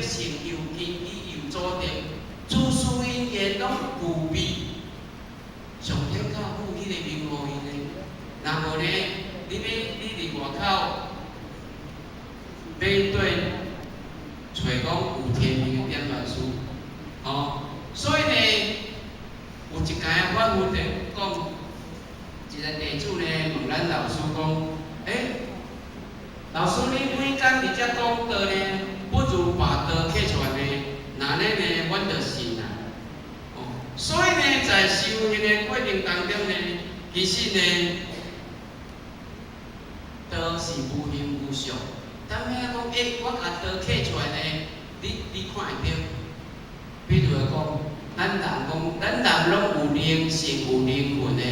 成又根基又组成，诸事因缘拢具备。上天教父迄个名号因呢，若无呢，你伫外口要对找讲有天命的点传师，所以呢，有一间反复的讲，一个弟子呢问咱老师讲，老师你每天伫遮讲道呢，不如把道刻出来呢，那呢阮就信啦。所以呢，在修行的过程当中呢，其实呢，道是无形无相。当咩讲，我甲道刻出来呢，你看会到。比如讲，咱人拢有灵性有灵魂的，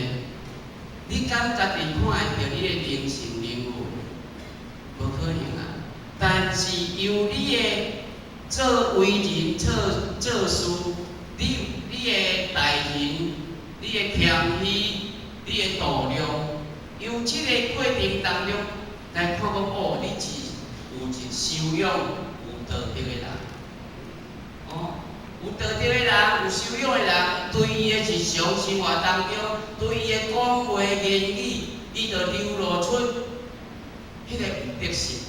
你敢家己看会到你的灵性灵魂？无可能啊！但是由你的做为人、做事，你的待人、你的谦虚、你的度量，由这个过程当中来看讲，你是有一修养、有道德的人。有道德的人、有修养的人，对伊的日常生活当中，对伊的讲话言语，伊就流露出迄个德性。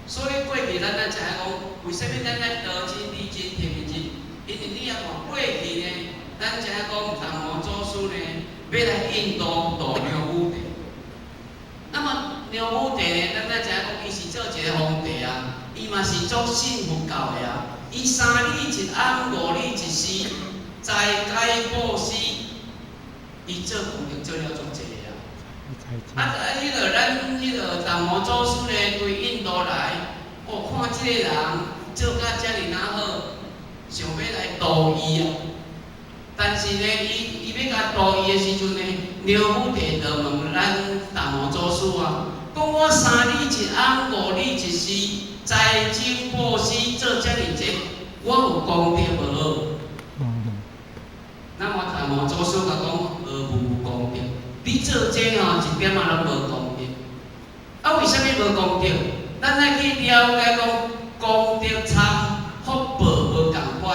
所以过去咱知影讲，为什么咱在道真、理真、天真？因为你也看过去呢，咱知影讲达摩祖师呢，要来印度度牛武帝。那么牛武帝呢，咱知影讲，伊是做一个皇帝啊，伊嘛是做信佛教的啊。伊3日一暗，5日一时，斋戒布施，伊做功德做了足济啊。咱迄个达摩祖师呢，对印度来，看这个人做甲遮尔好，想要来度伊啊。但是呢，伊要甲度伊的时阵呢，牛武帝就问咱达摩祖师啊，讲我3日一暗，5日一时。斋戒布施做遮尔济，我有功德无？咱我达摩祖师甲讲，无功德。你做这一点仔拢无功德。为什么无功德？咱来去了解讲，功德参福报无共款。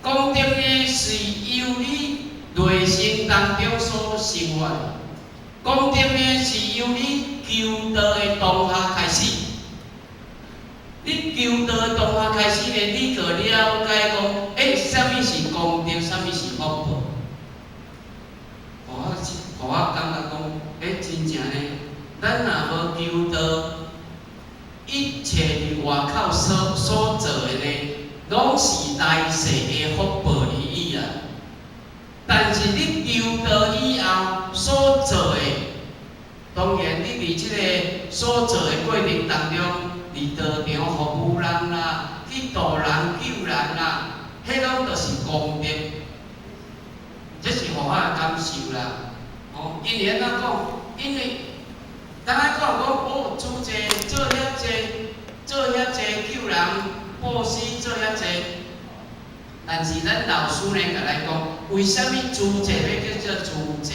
功德呢是由你内心当中所生活，功德呢是由你求道的当下开始。你求道的当下开始呢，你就了解讲，什么是功德，什么是福报。互我感觉讲，真正呢，咱若无求道，一切伫外口所做的呢，拢是来世的福报而已啊。但是你求道以后所做的，当然你伫即个所做的过程当中，伫道场服务人啦，去度人救人啦，迄拢就是功德，这是互我的感受啦。因为安怎讲？因为咱爱讲做者做遐济救人布施做遐济，但是咱老师呢，甲咱讲，为什么做者要叫做做者？